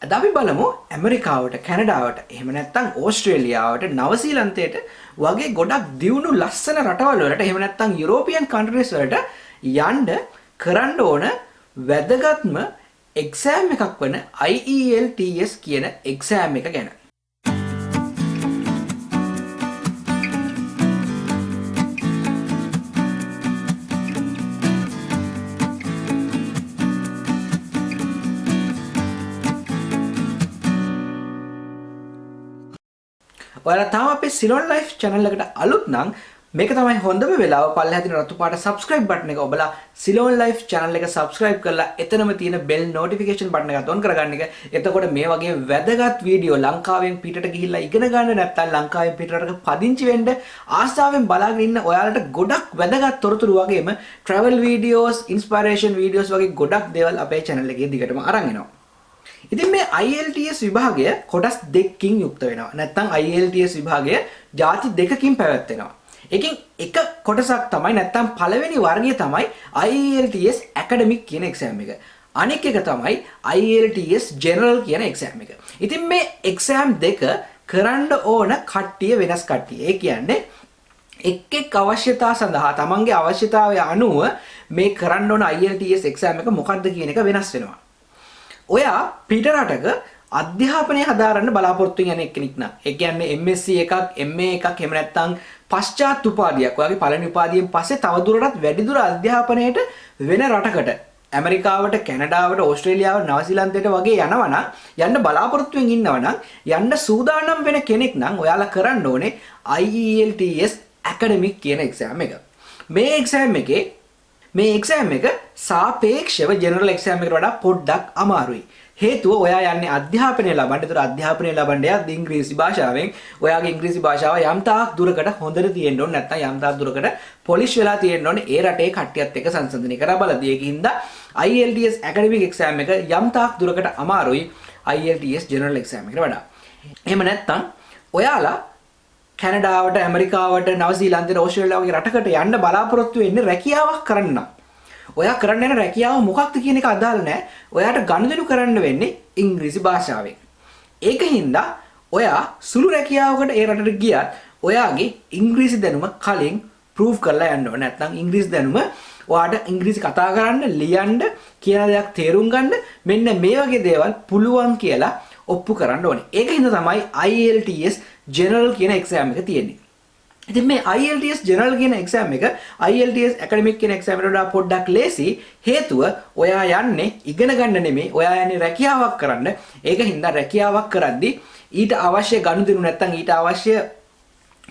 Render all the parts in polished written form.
අද අපි බලමු ඇමරිකාවට, කැනඩාවට, එහෙම නැත්නම් ඕස්ට්‍රේලියාවට, නවසීලන්තයට වගේ ගොඩක් දියුණු ලස්සන රටවල් වලට, එහෙම නැත්නම් යුරෝපියන් කන්ට්‍රීස් වලට යන්න කරන්න ඕන වැදගත්ම එක්සෑම් එකක් වන IELTS කියන එක්සෑම් එක ගැන. ඔයාලා තාම අපේ CeylonLife channel එකට අලුත් නම් මේක තමයි හොඳම වෙලාව. පල්ලෙහා තියෙන රතු පාට subscribe button එක ඔබලා CeylonLife channel එක subscribe කරලා එතනම තියෙන bell notification button එකත් on කරගන්න එක. එතකොට මේ වගේ වැදගත් වීඩියෝ ලංකාවෙන් පිටට ගිහිල්ලා ඉගෙන ගන්න නැත්නම් ලංකාවෙන් පිටරටක පදිංචි වෙන්න ආසාවෙන් බලාගෙන ඉන්න ඔයාලට ගොඩක් වැදගත් තොරතුරු වගේම travel videos, inspiration videos වගේ ගොඩක් දේවල් අපේ channel එකේ දිගටම අරන් එනවා. ඉතින් මේ IELTS විභාගය කොටස් දෙකකින් යුක්ත වෙනවා. නැත්නම් IELTS විභාගය ಜಾති දෙකකින් පැවැත්වෙනවා. එකකින් එක කොටසක් තමයි නැත්නම් පළවෙනි වර්ගය තමයි IELTS academic කියන එක්සෑම් එක. අනෙක් එක තමයි IELTS general කියන එක්සෑම් එක. ඉතින් මේ එක්සෑම් දෙක කරන්න ඕන කට්ටිය වෙනස් කට්ටිය. ඒ කියන්නේ එක් අවශ්‍යතා සඳහා තමන්ගේ අවශ්‍යතාවය අනුව මේ කරන්න ඕන IELTS එක්සෑම් එක මොකක්ද කියන එක වෙනස් වෙනවා. ඔයා පිට රටක අධ්‍යාපනය හදාරන්න බලාපොරොත්තු වෙන කෙනෙක් නම්, ඒ කියන්නේ MSc එකක්, MA එකක්, එහෙම නැත්නම් පශ්චාත් උපාධියක්, ඔයාගේ පළවෙනි උපාධියෙන් පස්සේ තවදුරටත් වැඩිදුර අධ්‍යාපනයට වෙන රටකට, ඇමරිකාවට, කැනඩාවට, ඕස්ට්‍රේලියාවට, නවසීලන්තයට වගේ යනවා නම්, යන්න බලාපොරොත්තු වෙමින් ඉන්නවා නම්, යන්න සූදානම් වෙන කෙනෙක් නම් ඔයාලා කරන්න ඕනේ IELTS academic කියන එක්සෑම් එක. මේ එක්සෑම් එක සාපේක්ෂව ජෙනරල් එක්සෑම් එකට වඩා පොඩ්ඩක් අමාරුයි. හේතුව ඔයා යන්නේ අධ්‍යාපනය ලබන්න. ඒතර අධ්‍යාපනය ලබන්න යද්දී ඉංග්‍රීසි භාෂාවෙන් ඔයාගේ ඉංග්‍රීසි භාෂාව යම් තාක් දුරකට හොඳට තියෙන්න ඕනේ, නැත්නම් යම් තාක් දුරකට පොලිෂ් වෙලා තියෙන්න ඕනේ ඒ රටේ කට්ටියත් එක්ක සංසන්දනය කරලා බලද්දී. ඒකින්ද IELTS academic exam එක යම් තාක් දුරකට අමාරුයි IELTS general exam එකට වඩා. එහෙම නැත්නම් ඔයාලා කැනඩාවට, ඇමරිකාවට, නවසීලන්තයට, ඕස්ට්‍රේලියාව වගේ රටකට යන්න බලාපොරොත්තු වෙන්නේ රැකියාවක් කරන්න. ඔයා කරන්න යන රැකියාව මොකක්ද කියන එක අදාළ නැහැ. ඔයාට ගනුදෙනු කරන්න වෙන්නේ ඉංග්‍රීසි භාෂාවෙන්. ඒකින්ද ඔයා සුළු රැකියාවකට ඒ රටට ගියත් ඔයාගේ ඉංග්‍රීසි දැනුම කලින් ප්‍රූව් කරලා යන්න ඕනේ. නැත්නම් ඉංග්‍රීසි දැනුම ඔයාට ඉංග්‍රීසි කතා කරන්න, ලියන්න, කියන දේක් තේරුම් ගන්න මෙන්න මේ වගේ දේවල් පුළුවන් කියලා ඔප්පු කරන්න ඕනේ. ඒකින්ද තමයි IELTS general කියන එක්සෑම් එක තියෙන්නේ. ඉතින් මේ IELTS general කියන එක්සෑම් එක IELTS academic කියන එක්සෑම් එකට වඩා පොඩ්ඩක් ලේසි. හේතුව ඔයා යන්නේ ඉගෙන ගන්න නෙමෙයි, ඔයා යන්නේ රැකියාවක් කරන්න. ඒකින්ද රැකියාවක් කරද්දී ඊට අවශ්‍ය ගනුදෙනු නැත්නම් ඊට අවශ්‍ය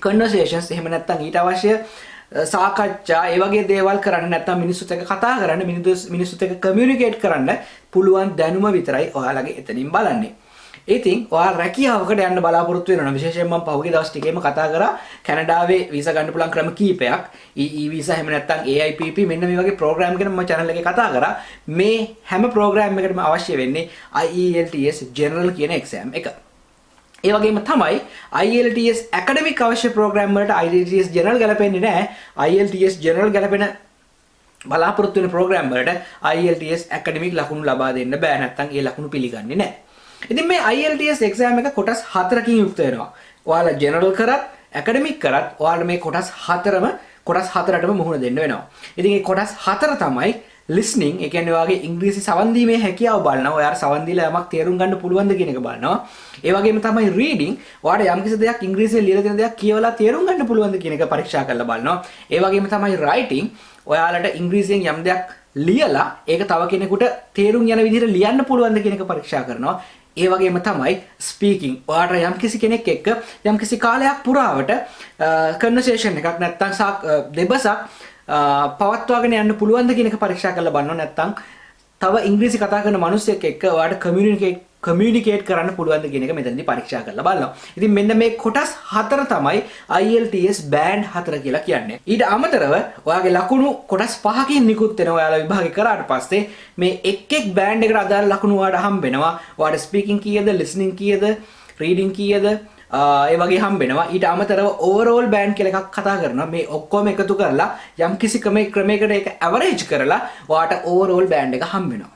conversations, එහෙම නැත්නම් ඊට අවශ්‍ය සාකච්ඡා, ඒ වගේ දේවල් කරන්න, නැත්නම් මිනිස්සුත් එක්ක කතා කරන්න, මිනිස්සුත් එක්ක communicate කරන්න පුළුවන් දැනුම විතරයි ඔයාලගේ එතනින් බලන්නේ. ඉතින් ඔයාලා රැකියාවකට යන්න බලාපොරොත්තු වෙනවා නම්, විශේෂයෙන්ම මම පහුගිය දවස් ටිකේම කතා කරා කැනඩාවේ වීසා ගන්න පුළුවන් ක්‍රම කීපයක්. EE වීසා, එහෙම නැත්නම් AIPP, මෙන්න මේ වගේ ප්‍රෝග්‍රෑම් ගැන මම channel එකේ කතා කරා. මේ හැම ප්‍රෝග්‍රෑම් එකකටම අවශ්‍ය වෙන්නේ IELTS general කියන එක්සෑම් එක. ඒ වගේම තමයි IELTS academic අවශ්‍ය ප්‍රෝග්‍රෑම් වලට IELTS general ගැලපෙන්නේ නැහැ. IELTS general ගැලපෙන බලාපොරොත්තු වෙන ප්‍රෝග්‍රෑම් වලට IELTS academic ලකුණු ලබා දෙන්න බෑ. නැත්නම් ඒ ලකුණු පිළිගන්නේ නැහැ. ඉතින් මේ IELTS exam එක කොටස් 4කින් යුක්ත වෙනවා. ඔයාලා general කරත්, academic කරත් ඔයාලා මේ කොටස් 4ටම මුහුණ දෙන්න වෙනවා. ඉතින් මේ කොටස් 4 තමයි listening, ඒ කියන්නේ ඔයාගේ ඉංග්‍රීසි සවන් දීමේ හැකියාව බලනවා. ඔයාලා සවන් දීලා යමක් තේරුම් ගන්න පුළුවන්ද කියන එක බලනවා. ඒ වගේම තමයි reading, ඔයාලා යම්කිසි දෙයක් ඉංග්‍රීසියෙන් ලියලා තියෙන දෙයක් කියවලා තේරුම් ගන්න පුළුවන්ද කියන එක පරීක්ෂා කරලා බලනවා. ඒ වගේම තමයි writing, ඔයාලට ඉංග්‍රීසියෙන් යම් දෙයක් ලියලා ඒක තව කෙනෙකුට තේරුම් යන විදිහට ලියන්න පුළුවන්ද කියන එක පරීක්ෂා කරනවා. ඒ වගේම තමයි ස්පීකින්, ඔයාට යම්කිසි කෙනෙක් එක්ක යම්කිසි කාලයක් පුරාවට කන්වර්සේෂන් එකක් නැත්නම් දෙබසක් පවත්වාගෙන යන්න පුළුවන්ද කියන එක පරීක්ෂා කරලා බලනවා. නැත්නම් තව ඉංග්‍රීසි කතා කරන මිනිස්සෙක් එක්ක ඔයාට කමියුනිකේට් කරන්න පුළුවන්ද කියන එක මෙතනදී පරීක්ෂා කරලා බලනවා. ඉතින් මෙන්න මේ කොටස් 4 තමයි IELTS band 4 කියලා කියන්නේ. ඊට අමතරව ඔයාගේ ලකුණු කොටස් 5කින් නිකුත් වෙනවා. ඔයාලා විභාගය කරාට පස්සේ මේ එක් බෑන්ඩ් එකට අදාළ ලකුණු ඔයාලට හම්බ වෙනවා. ඔයාලට ස්පීකින් කීයද, ලිසනින් කීයද, රීඩින් කීයද, ඒ වගේ හම්බ වෙනවා. ඊට අමතරව ඕවරෝල් බෑන්ඩ් කියලා එකක් කතා කරනවා. මේ ඔක්කොම එකතු කරලා යම් කිසි ක්‍රමයකට ඒක ඇවරේජ් කරලා ඔයාට ඕවරෝල් බෑන්ඩ් එක හම්බ වෙනවා.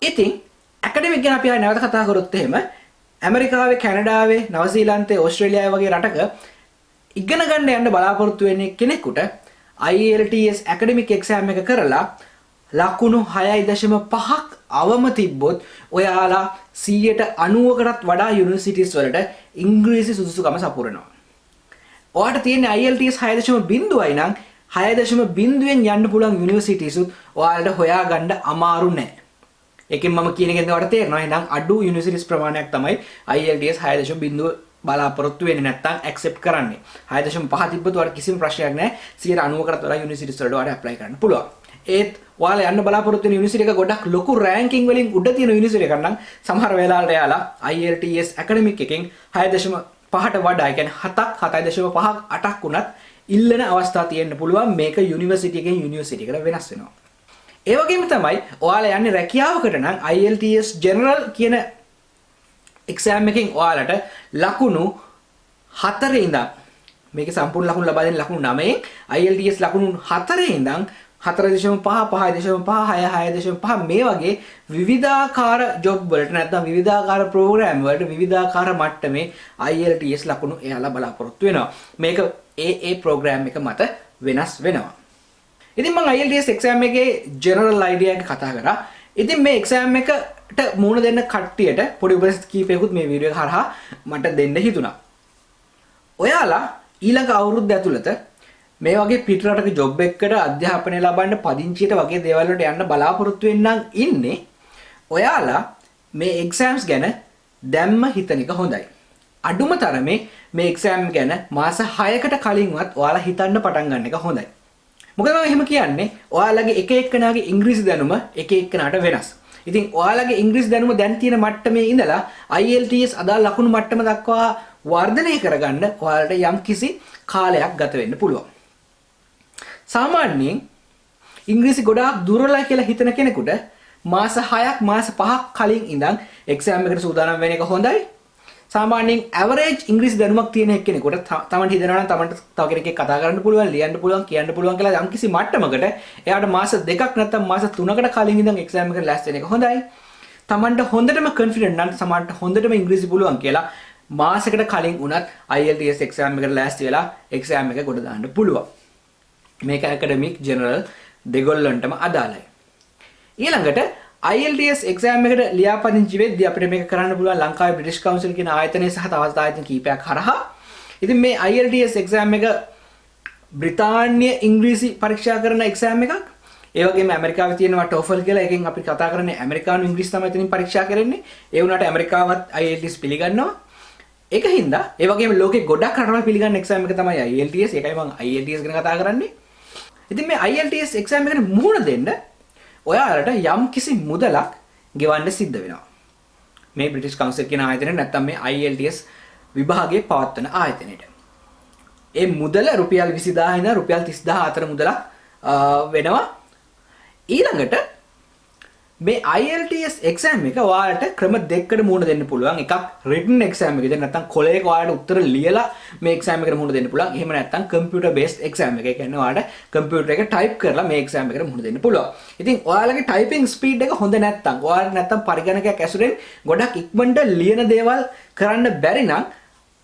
ඉතින් ඇකඩමික් ගැන අපි ආයෙ නැවත කතා කරොත් එහෙම ඇමරිකාවේ, කැනඩාවේ, නවසීලන්තේ, ඕස්ට්‍රේලියාවේ වගේ රටක ඉගෙන ගන්න යන්න බලාපොරොත්තු වෙන්නේ කෙනෙකුට IELTS ඇකඩමික් එක්සෑම් එක කරලා ලකුණු 6.5ක් අවම තිබ්බොත් ඔයාලා 90%කටත් වඩා යුනිවර්සිටිස් වලට ඉංග්‍රීසි සුදුසුකම සපුරනවා. ඔයාට තියෙන IELTS 6.0යි නම් 6.0ෙන් යන්න පුළුවන් යුනිවර්සිටිස් උත් ඔයාලට හොයාගන්න අමාරු නෑ. ඒකෙන් මම කියන එකෙන් ඔයාලට තේරෙනවා එහෙනම් අඩු යුනිවර්සිටිස් ප්‍රමාණයක් තමයි IELTS 6.0 බලාපොරොත්තු වෙන්නේ නැත්නම් ඇක්සෙප්ට් කරන්නේ. 6.5 තිබ්බොත් ඔයාලට කිසිම ප්‍රශ්නයක් නෑ. 90%කටත් වඩා යුනිවර්සිටිස් වලට ඔයාලට ඇප්ලයි කරන්න පුළුවන්. ඒත් ඔයාලා යන්න බලාපොරොත්තු වෙන යුනිවර්සිටි එක ගොඩක් ලොකු රෑන්කින් වලින් උඩ තියෙන යුනිවර්සිටි එකක් නම් සමහර වෙලාවලට එයාලා IELTS ඇකඩමික් එකෙන් 6.5ට වඩා, ඒ කියන්නේ 7ක් 7.5ක් 8ක් උනත් ඉල්ලන අවස්ථා තියෙන්න පුළුවන්. මේක යුනිවර්සිටි එකෙන් යුනිවර්සිටි එකට වෙනස් වෙනවා. ඒ වගේම තමයි ඔයාලා යන්නේ රැකියාවකට නම් IELTS ජෙනරල් කියන එක්සෑම් එකෙන් ඔයාලට ලකුණු 4 ඉඳන් මේකේ සම්පූර්ණ ලකුණු ලබා දෙන ලකුණු 9න් IELTS ලකුණු 4 ඉඳන් 4.5 5.5 6.5 මේ වගේ විවිධාකාර ජොබ් වලට නැත්නම් විවිධාකාර ප්‍රෝග්‍රෑම් වලට විවිධාකාර මට්ටමේ IELTS ලකුණු එයාලා බලාපොරොත්තු වෙනවා. මේක ඒ ප්‍රෝග්‍රෑම් එක මත වෙනස් වෙනවා. ඉතින් මම IELTS එක්සෑම් එකේ ජෙනරල් අයිඩියා එක කතා කරා. ඉතින් මේ එක්සෑම් එකට මුහුණ දෙන්න කට්ටියට පොඩි උපදෙස් කීපයකුත් මේ වීඩියෝ එක හරහා මට දෙන්න හිතුණා. ඔයාලා ඊළඟ අවුරුද්ද ඇතුළත මේ වගේ පිට රටක ජොබ් එකකට අධ්‍යාපනය ලබන්න පදිංචියට වගේ දේවල් වලට යන්න බලාපොරොත්තු වෙන්නම් ඉන්නේ. ඔයාලා මේ එක්සෑම්ස් ගැන දැම්ම හිතන එක හොඳයි. අඩුම තරමේ මේ එක්සෑම් ගැන මාස 6කට කලින්වත් ඔයාලා හිතන්න පටන් ගන්න එක හොඳයි. මොකද මම එහෙම කියන්නේ ඔයාලගේ එක එක්කෙනාගේ ඉංග්‍රීසි දැනුම එක එක්කෙනාට වෙනස්. ඉතින් ඔයාලගේ ඉංග්‍රීසි දැනුම දැන් තියෙන මට්ටමේ ඉඳලා IELTS අදාළ ලකුණු මට්ටම දක්වා වර්ධනය කරගන්න ඔයාලට යම්කිසි කාලයක් ගත වෙන්න පුළුවන්. සාමාන්‍යයෙන් ඉංග්‍රීසි ගොඩාක් දුර්වලයි කියලා හිතන කෙනෙකුට මාස 6ක් මාස 5ක් කලින් ඉඳන් එක්සෑම් එකට සූදානම් වෙන එක හොඳයි. සාමාන්‍යයෙන් ඇවරේජ් ඉංග්‍රීසි දැනුමක් තියෙන එක්කෙනෙකුට තමන්ට හිතනවා නම් තමන්ට තව කෙනෙක්ගෙන් කතා කරන්න පුළුවන්, ලියන්න පුළුවන්, කියන්න පුළුවන් කියලා යම්කිසි මට්ටමකට එයාට මාස 2ක් නැත්නම් මාස 3කට කලින් ඉඳන් එක්සෑම් එකට ලෑස්ති වෙන එක හොඳයි. තමන්ට හොඳටම කොන්ෆිඩන්ට් නම් තමන්ට හොඳටම ඉංග්‍රීසි පුළුවන් කියලා මාසයකට කලින් උනත් IELTS එක්සෑම් එකට ලෑස්ති වෙලා එක්සෑම් එක ගොඩ දාන්න පුළුවන්. මේක ඇකඩමික් ජෙනරල් දෙගොල්ලන්ටම අදාළයි. ඊළඟට IELTS එක්සෑම් එකට ලියාපදිංචි වෙද්දී අපිට මේක කරන්න පුළුවන් ලංකාවේ බ්‍රිටිෂ් කවුන්සිල් කියන ආයතනය සහ තවත් ආයතන කීපයක් හරහා. ඉතින් මේ IELTS එක්සෑම් එක බ්‍රිතාන්‍ය ඉංග්‍රීසි පරීක්ෂා කරන එක්සෑම් එකක්. ඒ වගේම ඇමරිකාවේ තියෙනවා TOEFL කියලා. එකෙන් අපි කතා කරන්නේ ඇමරිකානු ඉංග්‍රීසි තමයි එතනින් පරීක්ෂා කරන්නේ. ඒ වුණාට ඇමරිකාවත් IELTS පිළිගන්නවා. ඒක හින්දා ඒ වගේම ලෝකේ ගොඩක් රටවල් පිළිගන්න එක්සෑම් එක තමයි IELTS. ඒකයි මම IELTS ගැන කතා කරන්නේ. ඉතින් මේ IELTS එක්සෑම් එකට මුහුණ දෙන්න ඔයාලට යම් කිසි මුදලක් ගෙවන්න සිද්ධ වෙනවා. මේ බ්‍රිටිෂ් කවුන්සිල් කියන ආයතනය නැත්නම් මේ IELTS විභාගයේ පවත්වන ආයතනයට. ඒ මුදල රුපියල් 20000 ඉඳන් රුපියල් 30000 අතර මුදලක් වෙනවා. ඊළඟට මේ IELTS එක්සෑම් එක ඔයාලට ක්‍රම දෙකකට මුහුණ දෙන්න පුළුවන්. එකක් written exam එකද නැත්නම් කොලයක ඔයාලට උත්තර ලියලා මේ එක්සෑම් එකට මුහුණ දෙන්න පුළුවන්. එහෙම නැත්නම් computer based exam එක. ඒ කියන්නේ ඔයාලට කම්පියුටර් එක type කරලා මේ එක්සෑම් එකට මුහුණ දෙන්න පුළුවන්. ඉතින් ඔයාලගේ typing speed එක හොඳ නැත්නම් ඔයාලට නැත්නම් පරිගණකයක් ඇසුරෙන් ගොඩක් ඉක්මනට ලියන දේවල් කරන්න බැරි නම්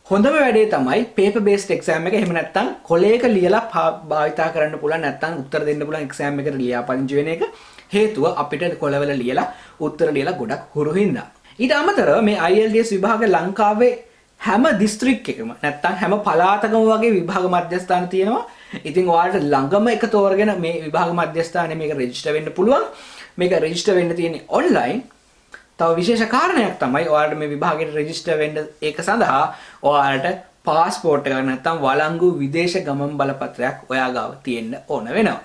හොඳම වැඩේ තමයි paper based exam එක. එහෙම නැත්නම් කොලයක ලියලා භාවිතා කරන්න පුළුවන් නැත්නම් උත්තර දෙන්න පුළුවන් එක්සෑම් එකට ලියාපදිංචි වෙන එක. හේතුව අපිට කොළවල ලියලා උත්තර ලියලා ගොඩක් හුරු හින්දා. ඊට අමතරව මේ IELTS විභාග ලංකාවේ හැම දිස්ත්‍රික් එකම නැත්නම් හැම පළාතකම වගේ විභාග මධ්‍යස්ථාන තියෙනවා. ඉතින් ඔයාලට ළඟම එක තෝරගෙන මේ විභාග මධ්‍යස්ථානයේ මේක රෙජිස්ටර් වෙන්න පුළුවන්. මේක රෙජිස්ටර් වෙන්න තියෙන්නේ ඔන්ලයින්. තව විශේෂ කාරණයක් තමයි ඔයාලට මේ විභාගයට රෙජිස්ටර් වෙන්න ඒක සඳහා ඔයාලට පාස්පෝර්ට් එකක් නැත්නම් වළංගු විදේශ ගමන් බලපත්‍රයක් ඔයා ගාව තියෙන්න ඕන වෙනවා.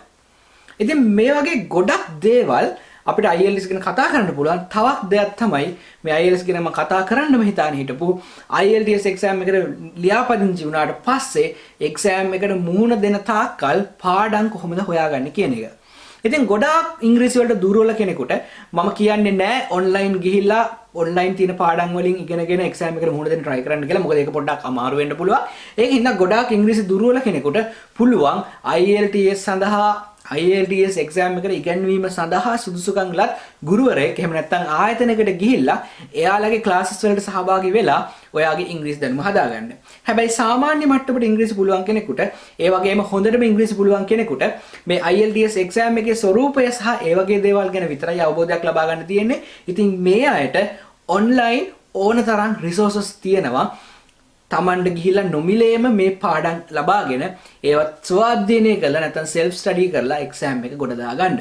ඉතින් මේ වගේ ගොඩක් දේවල් අපිට IELTS ගැන කතා කරන්න පුළුවන්. තවත් දෙයක් තමයි මේ IELTS ගැන මම කතා කරන්නම හිතාන හිටපු IELTS එක්සෑම් එකට ලියාපදිංචි වුණාට පස්සේ එක්සෑම් එකට මුහුණ දෙන තාක්කල් පාඩම් කොහොමද හොයාගන්නේ කියන එක. ඉතින් ගොඩාක් ඉංග්‍රීසි වලට දුර්වල කෙනෙකුට මම කියන්නේ නෑ ඔන්ලයින් ගිහිල්ලා ඔන්ලයින් තියෙන පාඩම් වලින් ඉගෙනගෙන එක්සෑම් එකට මුහුණ දෙන්න try කරන්න කියලා. මොකද ඒක පොඩ්ඩක් අමාරු වෙන්න පුළුවන්. ඒක හින්දා ගොඩාක් ඉංග්‍රීසි දුර්වල කෙනෙකුට පුළුවන් IELTS සඳහා IELTS exam එකට ඉගෙනවීම සඳහා සුදුසුකම් ලත් ගුරුවරයෙක් එහෙම නැත්නම් ආයතනයකට ගිහිල්ලා එයාලගේ ක්ලාසස් වලට සහභාගී වෙලා ඔයාගේ ඉංග්‍රීසි දැනුම හදාගන්න. හැබැයි සාමාන්‍ය මට්ටමට ඉංග්‍රීසි පුළුවන් කෙනෙකුට ඒ වගේම හොඳටම ඉංග්‍රීසි පුළුවන් කෙනෙකුට මේ IELTS exam එකේ ස්වරූපය සහ ඒ වගේ දේවල් ගැන විතරයි අවබෝධයක් ලබා ගන්න තියෙන්නේ. ඉතින් මේ අයට online ඕන තරම් resources තියෙනවා. තමන්ට ගිහිල්ලා නොමිලේම මේ පාඩම් ලබාගෙන ඒවත් ස්වාධීනය කරලා නැත්නම් self study කරලා exam එක ගොඩ දාගන්න.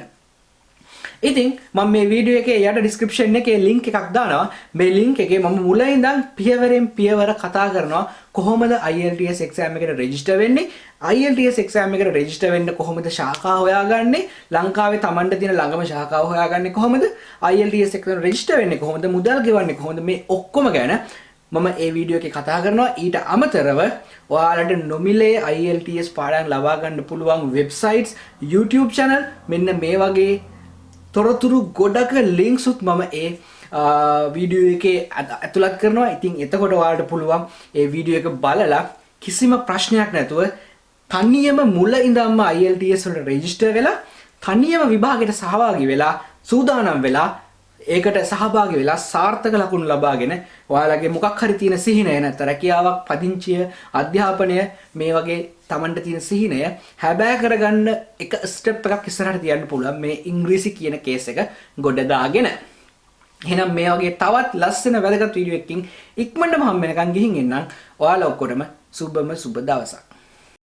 ඉතින් මම මේ වීඩියෝ එකේ යට description එකේ link එකක් දානවා. මේ link එකේ මම මුල ඉඳන් පියවරෙන් පියවර කතා කරනවා කොහොමද IELTS exam එකට register වෙන්නේ, IELTS exam එකට register වෙන්න කොහොමද ශාඛා හොයාගන්නේ, ලංකාවේ තමන්ට තියෙන ළඟම ශාඛාව හොයාගන්නේ කොහොමද, IELTS එකට register වෙන්නේ කොහොමද, මුදල් ගෙවන්නේ කොහොමද, මේ ඔක්කොම ගැන මම මේ වීඩියෝ එකේ කතා කරනවා. ඊට අමතරව ඔයාලට නොමිලේ IELTS පාඩම් ලබා ගන්න පුළුවන් වෙබ්සයිට්ස්, YouTube channel මෙන්න මේ වගේ තොරතුරු ගොඩක links උත් මම ඒ වීඩියෝ එකේ ඇතුළත් කරනවා. ඉතින් එතකොට ඔයාලට පුළුවන් මේ වීඩියෝ එක බලලා කිසිම ප්‍රශ්නයක් නැතුව තනියම මුල ඉඳන්ම IELTS වලට රෙජිස්ටර් වෙලා තනියම විභාගයට සහභාගී වෙලා සූදානම් වෙලා ඒකට සහභාගී වෙලා සාර්ථක ලකුණු ලබාගෙන ඔයාලගේ මොකක් හරි තියෙන සිහිනය නැත්නම් රැකියාවක්, පදිංචිය, අධ්‍යාපනය මේ වගේ Tamanට තියෙන සිහිනය හැබෑ කරගන්න එක ස්ටෙප් එකක් ඉස්සරහට තියන්න පුළුවන් මේ ඉංග්‍රීසි කියන කේස් එක ගොඩ දාගෙන. එහෙනම් මේ වගේ තවත් ලස්සන වැදගත් වීඩියෝ එකකින් ඉක්මනටම හම්බ වෙනකන් ගිහින් එන්නම්. ඔයාලා ඔක්කොටම සුබම සුබ දවසක්.